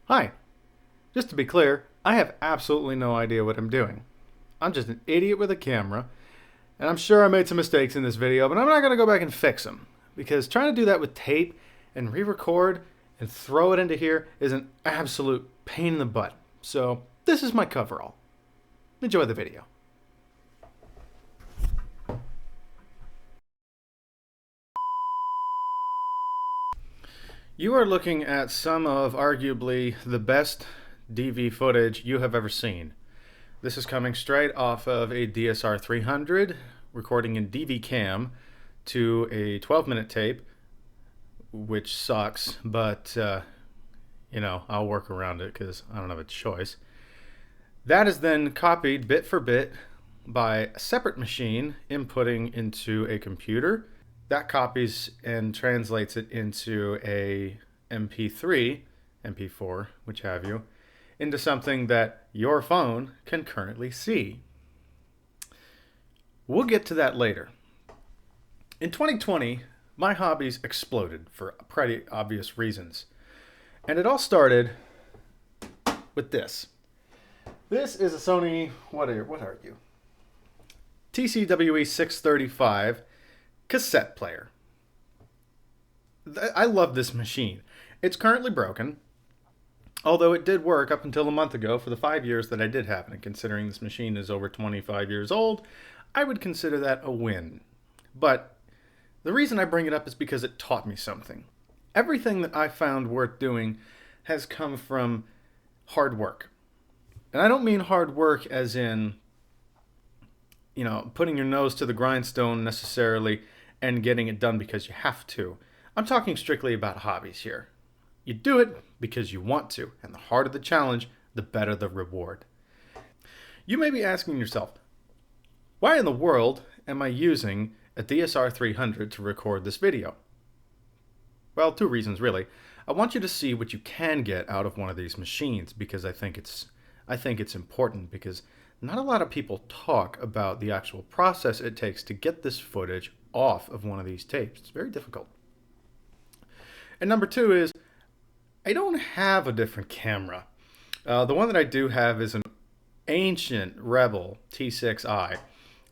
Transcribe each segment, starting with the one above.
Hi. Just to be clear, I have absolutely no idea what I'm doing. I'm just an idiot with a camera, and I'm sure I made some mistakes in this video, but I'm not going to go back and fix them. Because trying to do that with tape and re-record and throw it into here is an absolute pain in the butt. So this is my coverall. Enjoy the video. You are looking at some of arguably the best DV footage you have ever seen. This is coming straight off of a DSR 300 recording in DV cam to a 12-minute tape, which sucks, but I'll work around it because I don't have a choice. That is then copied bit for bit by a separate machine inputting into a computer. That copies and translates it into a MP3, MP4, which have you, into something that your phone can currently see. We'll get to that later. In 2020, my hobbies exploded for pretty obvious reasons. And it all started with this. This is a Sony, what are you? TCWE 635 cassette player. I love this machine. It's currently broken, although it did work up until a month ago for the 5 years that I did have it. And considering this machine is over 25 years old, I would consider that a win. But the reason I bring it up is because it taught me something. Everything that I found worth doing has come from hard work. And I don't mean hard work as in, putting your nose to the grindstone necessarily and getting it done because you have to. I'm talking strictly about hobbies here. You do it because you want to, and the harder the challenge, the better the reward. You may be asking yourself, why in the world am I using a DSR 300 to record this video? Well, two reasons really. I want you to see what you can get out of one of these machines because I think it's important because not a lot of people talk about the actual process it takes to get this footage off of one of these tapes. It's very difficult. And number two is, I don't have a different camera. The one that I do have is an ancient Rebel T6i,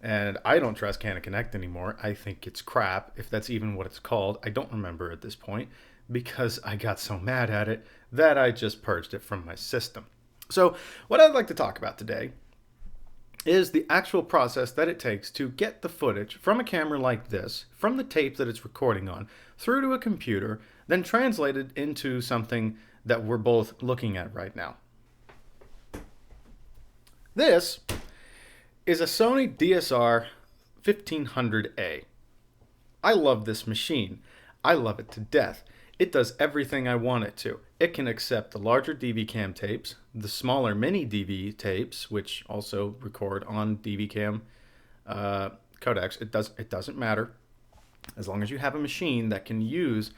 and I don't trust Canon Connect anymore. I think it's crap, if that's even what it's called. I don't remember at this point because I got so mad at it that I just purged it from my system. So what I'd like to talk about today is the actual process that it takes to get the footage from a camera like this, from the tape that it's recording on, through to a computer, then translated into something that we're both looking at right now. This is a Sony DSR 1500A. I love this machine. I love it to death. It does everything I want it to. It can accept the larger DV cam tapes, the smaller miniDV tapes, which also record on DV cam codecs. It doesn't matter. As long as you have a machine that can use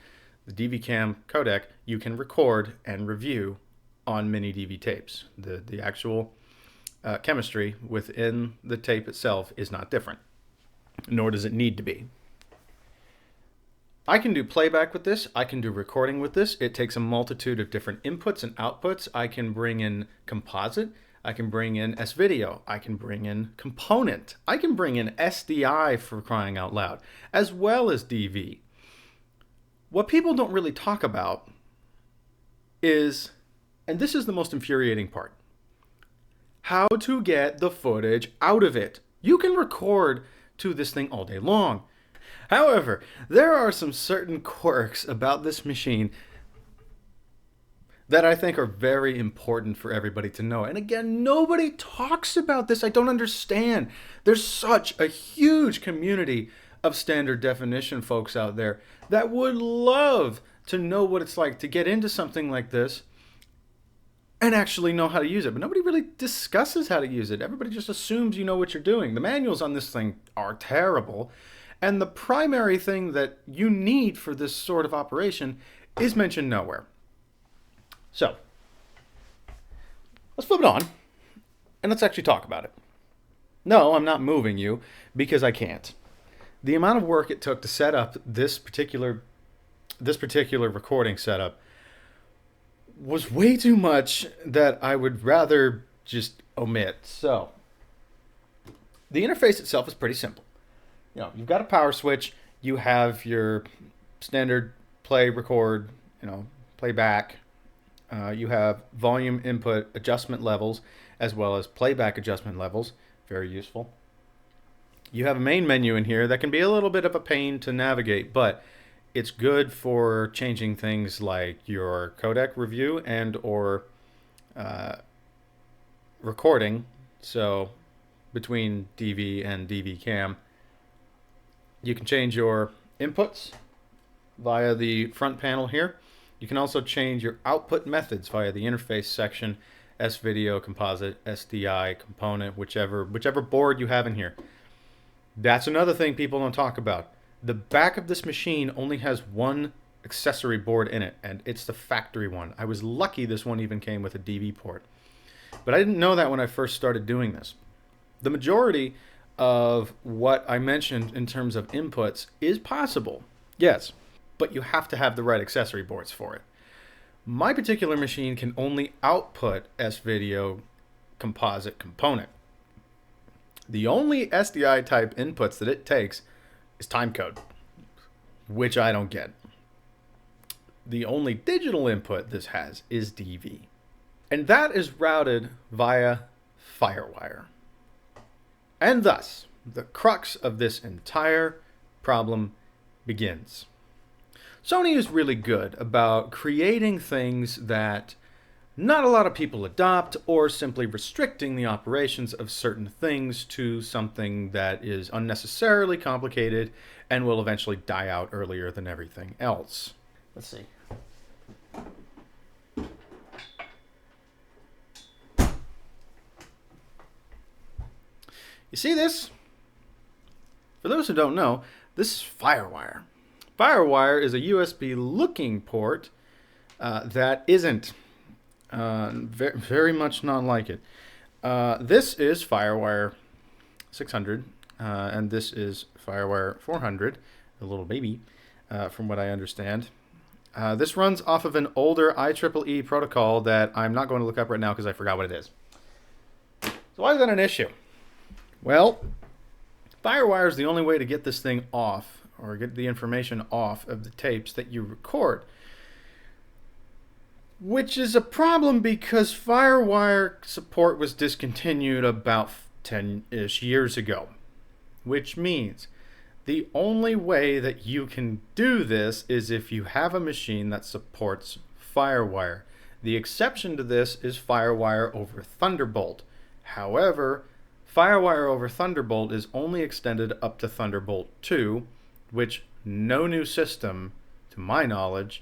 the DV cam codec, you can record and review on miniDV tapes. The actual chemistry within the tape itself is not different, nor does it need to be. I can do playback with this. I can do recording with this. It takes a multitude of different inputs and outputs. I can bring in composite. I can bring in S-video. I can bring in component. I can bring in SDI, for crying out loud, as well as DV. What people don't really talk about is, and this is the most infuriating part, how to get the footage out of it. You can record to this thing all day long. However, there are some certain quirks about this machine that I think are very important for everybody to know. And again, nobody talks about this. I don't understand. There's such a huge community of standard definition folks out there that would love to know what it's like to get into something like this and actually know how to use it. But nobody really discusses how to use it. Everybody just assumes you know what you're doing. The manuals on this thing are terrible. And the primary thing that you need for this sort of operation is mentioned nowhere. So, let's flip it on, and let's actually talk about it. No, I'm not moving you, because I can't. The amount of work it took to set up this particular recording setup was way too much that I would rather just omit. So the interface itself is pretty simple. You know, you've got a power switch, you have your standard play, record, play back. You have volume input adjustment levels as well as playback adjustment levels. Very useful. You have a main menu in here that can be a little bit of a pain to navigate, but it's good for changing things like your codec review and or recording. So between DV and DV cam, you can change your inputs via the front panel here. You can also change your output methods via the interface section, S-Video, Composite, SDI, Component, whichever board you have in here. That's another thing people don't talk about. The back of this machine only has one accessory board in it, and it's the factory one. I was lucky this one even came with a DV port. But I didn't know that when I first started doing this. The majority of what I mentioned in terms of inputs is possible, yes, but you have to have the right accessory boards for it. My particular machine can only output S-Video Composite Component. The only SDI type inputs that it takes is timecode, which I don't get. The only digital input this has is DV. And that is routed via FireWire. And thus, the crux of this entire problem begins. Sony is really good about creating things that not a lot of people adopt, or simply restricting the operations of certain things to something that is unnecessarily complicated and will eventually die out earlier than everything else. Let's see. You see this? For those who don't know, this is FireWire. FireWire is a USB looking port that isn't. Very much not like it. This is FireWire 600, and this is FireWire 400, the little baby, from what I understand. This runs off of an older IEEE protocol that I'm not going to look up right now because I forgot what it is. So why is that an issue? Well, FireWire is the only way to get this thing off, or get the information off of the tapes that you record. Which is a problem because FireWire support was discontinued about 10-ish years ago. Which means the only way that you can do this is if you have a machine that supports FireWire. The exception to this is FireWire over Thunderbolt. However, FireWire over Thunderbolt is only extended up to Thunderbolt 2, which no new system, to my knowledge,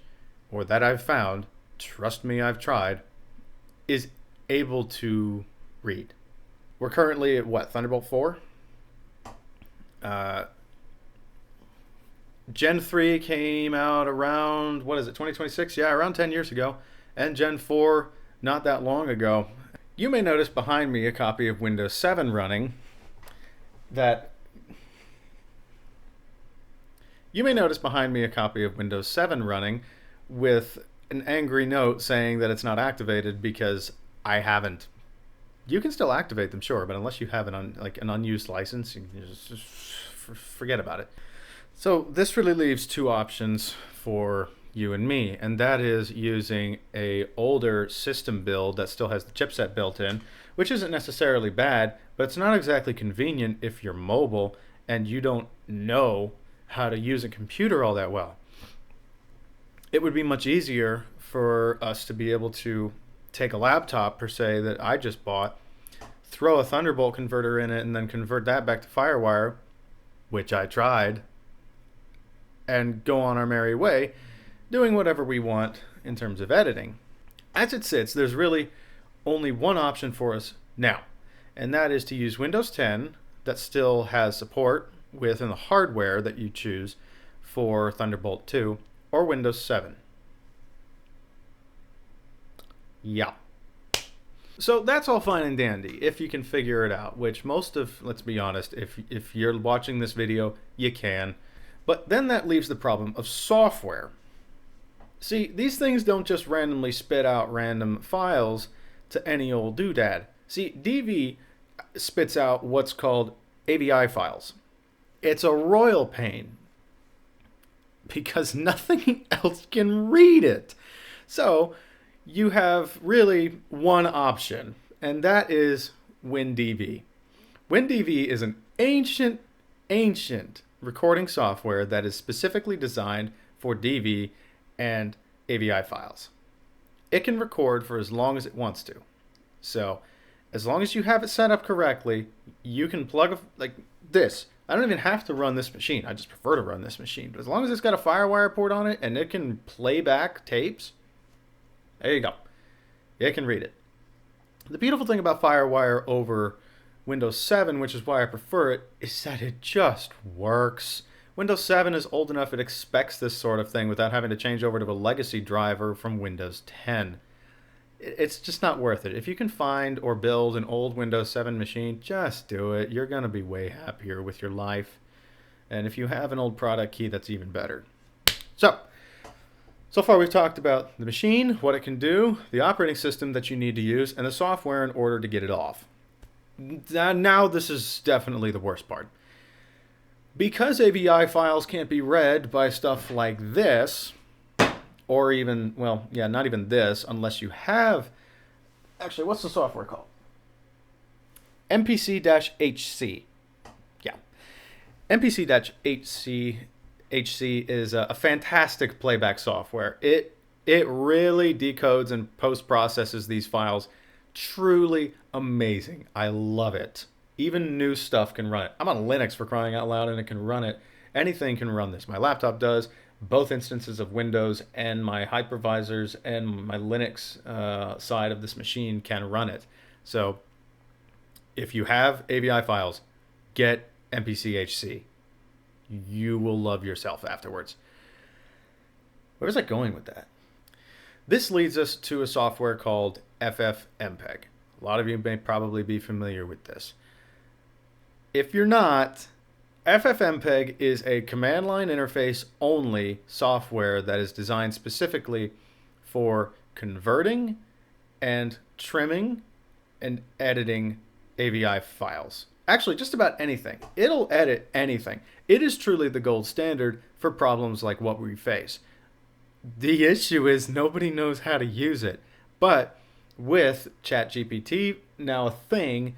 or that I've found, trust me, I've tried, is able to read. We're currently at what, Thunderbolt 4? Gen 3 came out around, 2026? Yeah, around 10 years ago. And Gen 4 not that long ago. You may notice behind me a copy of Windows 7 running with an angry note saying that it's not activated because I haven't. You can still activate them, sure, but unless you have an unused license, you just forget about it. So this really leaves two options for you and me, and that is using a older system build that still has the chipset built in, which isn't necessarily bad, but it's not exactly convenient if you're mobile and you don't know how to use a computer all that well. It would be much easier for us to be able to take a laptop, per se, that I just bought, throw a Thunderbolt converter in it, and then convert that back to FireWire, which I tried, and go on our merry way, doing whatever we want in terms of editing. As it sits, there's really only one option for us now, and that is to use Windows 10 that still has support within the hardware that you choose for Thunderbolt 2, or Windows 7. Yeah. So that's all fine and dandy if you can figure it out, which let's be honest, if you're watching this video, you can. But then that leaves the problem of software. See, these things don't just randomly spit out random files to any old doodad. See, DV spits out what's called AVI files. It's a royal pain because nothing else can read it. So you have really one option, and that is WinDV. WinDV is an ancient recording software that is specifically designed for DV and AVI files. It can record for as long as it wants to. So as long as you have it set up correctly, you can plug like this. I don't even have to run this machine. I just prefer to run this machine. But as long as it's got a FireWire port on it and it can play back tapes, there you go. It can read it. The beautiful thing about FireWire over Windows 7, which is why I prefer it, is that it just works. Windows 7 is old enough it expects this sort of thing without having to change over to a legacy driver from Windows 10. It's just not worth it. If you can find or build an old Windows 7 machine, just do it. You're going to be way happier with your life. And if you have an old product key, that's even better. So far we've talked about the machine, what it can do, the operating system that you need to use, and the software in order to get it off. Now this is definitely the worst part. Because AVI files can't be read by stuff like this, or even, well, yeah, not even this, unless you have, actually, what's the software called? MPC-HC. Yeah. MPC-HC is a fantastic playback software. It really decodes and post-processes these files. Truly amazing. I love it. Even new stuff can run it. I'm on Linux, for crying out loud, and it can run it. Anything can run this. My laptop does. Both instances of Windows and my hypervisors and my Linux side of this machine can run it. So if you have AVI files, get MPC-HC. You will love yourself afterwards. Where was I going with that? This leads us to a software called FFmpeg. A lot of you may probably be familiar with this. If you're not, FFmpeg is a command line interface only software that is designed specifically for converting and trimming and editing AVI files. Actually, just about anything. It'll edit anything. It is truly the gold standard for problems like what we face. The issue is nobody knows how to use it. But with ChatGPT now a thing,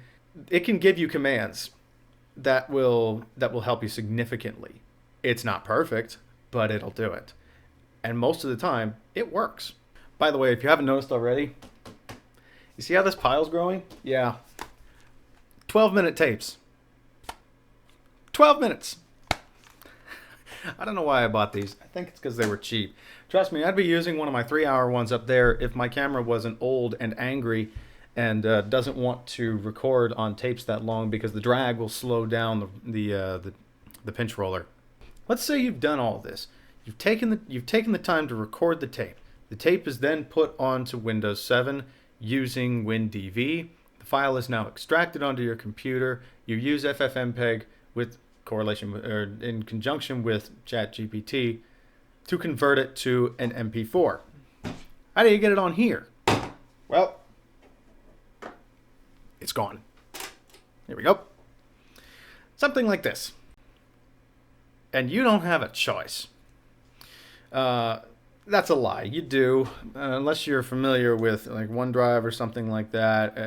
it can give you commands that will help you significantly. It's not perfect, but it'll do it. And most of the time, it works. By the way, if you haven't noticed already, you see how this pile's growing? Yeah. 12-minute tapes. 12 minutes. I don't know why I bought these. I think it's because they were cheap. Trust me, I'd be using one of my 3-hour ones up there if my camera wasn't old and angry and doesn't want to record on tapes that long because the drag will slow down the pinch roller. Let's say you've done all this. You've taken the time to record the tape. The tape is then put onto Windows 7 using WinDV. The file is now extracted onto your computer. You use FFmpeg with correlation or in conjunction with ChatGPT to convert it to an MP4. How do you get it on here? Well, it's gone. Here we go. Something like this. And you don't have a choice. That's a lie. You do, unless you're familiar with like OneDrive or something like that.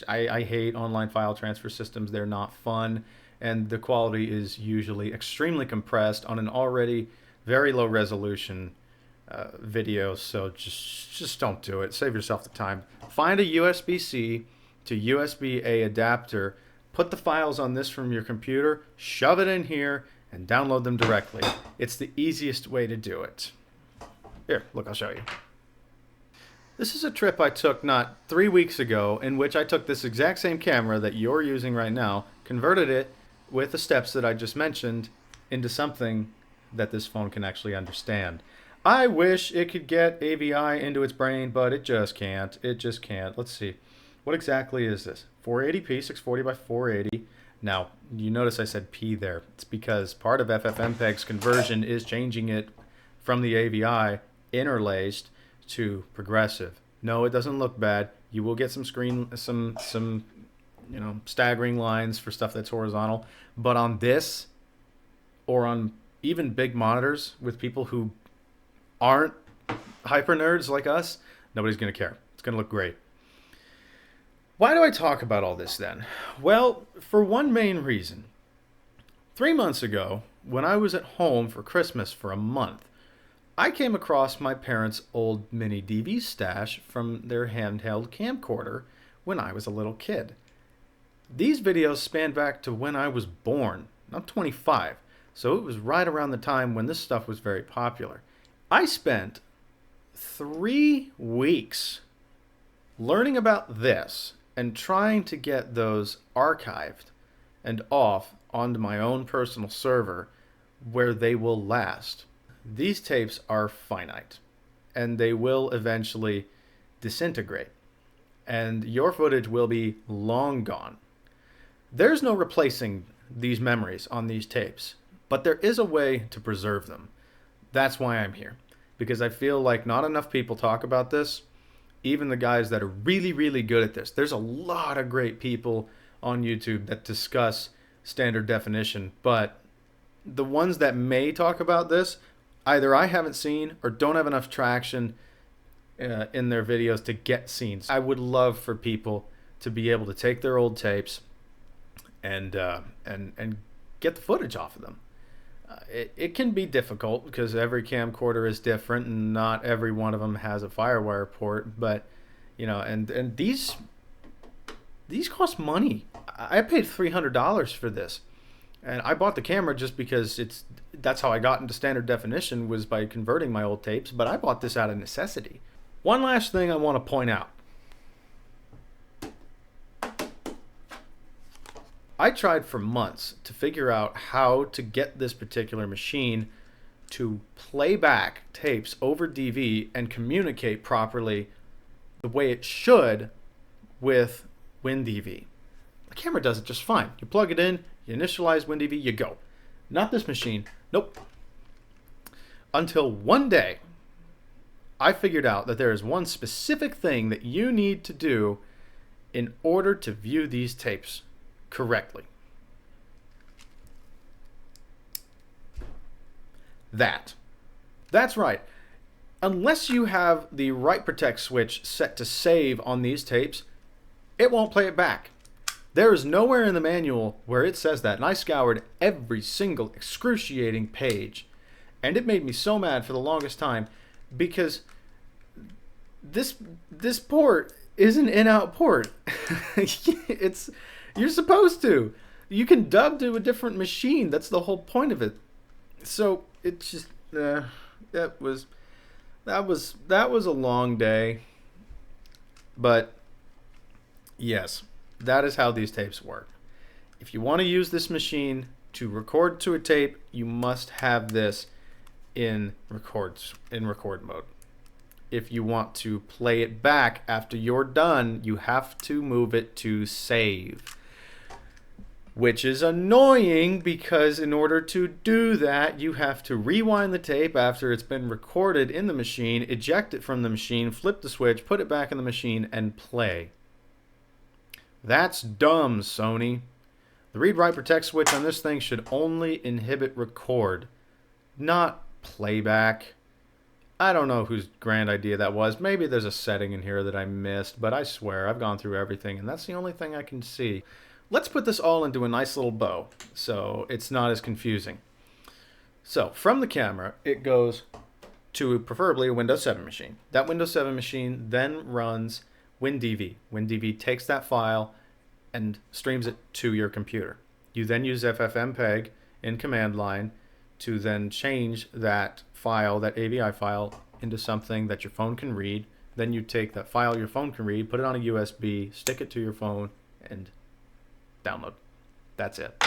I hate online file transfer systems. They're not fun, and the quality is usually extremely compressed on an already very low resolution video. So just don't do it. Save yourself the time. Find a USB-C to USB-A adapter. Put the files on this from your computer. Shove it in here and download them directly. It's the easiest way to do it. Here, look, I'll show you. This is a trip I took not 3 weeks ago in which I took this exact same camera that you're using right now, converted it with the steps that I just mentioned into something that this phone can actually understand. I wish it could get AVI into its brain, but it just can't. It just can't. Let's see. What exactly is this? 480p, 640 by 480. Now, you notice I said P there. It's because part of FFmpeg's conversion is changing it from the AVI interlaced to progressive. No, it doesn't look bad. You will get some staggering lines for stuff that's horizontal, but on this or on even big monitors with people who aren't hyper nerds like us, nobody's going to care. It's going to look great. Why do I talk about all this then? Well, for one main reason. 3 months ago, when I was at home for Christmas for a month, I came across my parents' old miniDV stash from their handheld camcorder when I was a little kid. These videos span back to when I was born. I'm 25, so it was right around the time when this stuff was very popular. I spent 3 weeks learning about this and trying to get those archived and off onto my own personal server where they will last. These tapes are finite and they will eventually disintegrate and your footage will be long gone. There's no replacing these memories on these tapes, but there is a way to preserve them. That's why I'm here, because I feel like not enough people talk about this, even the guys that are really, really good at this. There's a lot of great people on YouTube that discuss standard definition, but the ones that may talk about this, either I haven't seen or don't have enough traction in their videos to get seen. I would love for people to be able to take their old tapes and get the footage off of them. It can be difficult because every camcorder is different and not every one of them has a FireWire port, but and these cost money. I paid $300 for this, and I bought the camera just because that's how I got into standard definition, was by converting my old tapes, but I bought this out of necessity. One last thing I want to point out. I tried for months to figure out how to get this particular machine to play back tapes over DV and communicate properly the way it should with WinDV. The camera does it just fine. You plug it in, you initialize WinDV, you go. Not this machine. Nope. Until one day, I figured out that there is one specific thing that you need to do in order to view these tapes correctly. That's right. Unless you have the write protect switch set to save on these tapes, it won't play it back. There is nowhere in the manual where it says that, and I scoured every single excruciating page, and it made me so mad for the longest time because this port is an in-out port. You're supposed to. You can dub to a different machine. That's the whole point of it. So it's just that was a long day. But yes, that is how these tapes work. If you want to use this machine to record to a tape, you must have this in record mode. If you want to play it back after you're done, you have to move it to save. Which is annoying because in order to do that, you have to rewind the tape after it's been recorded in the machine, eject it from the machine, flip the switch, put it back in the machine, and play. That's dumb, Sony. The read-write protect switch on this thing should only inhibit record, not playback. I don't know whose grand idea that was. Maybe there's a setting in here that I missed, but I swear I've gone through everything, and that's the only thing I can see. Let's put this all into a nice little bow so it's not as confusing. So from the camera, it goes to preferably a Windows 7 machine. That Windows 7 machine then runs WinDV. WinDV takes that file and streams it to your computer. You then use FFmpeg in command line to then change that file, that AVI file, into something that your phone can read. Then you take that file your phone can read, put it on a USB, stick it to your phone, and download. That's it.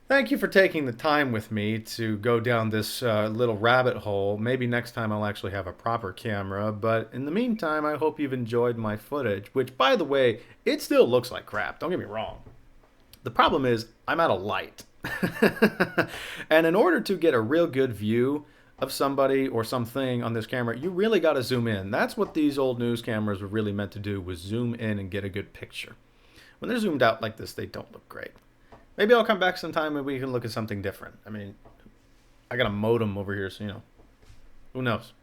Thank you for taking the time with me to go down this little rabbit hole. Maybe next time I'll actually have a proper camera, but in the meantime, I hope you've enjoyed my footage, which, by the way, it still looks like crap. Don't get me wrong. The problem is I'm out of light. And in order to get a real good view of somebody or something on this camera, you really got to zoom in. That's what these old news cameras were really meant to do, was zoom in and get a good picture. When they're zoomed out like this, they don't look great. Maybe I'll come back sometime and we can look at something different. I mean, I got a modem over here, so, who knows?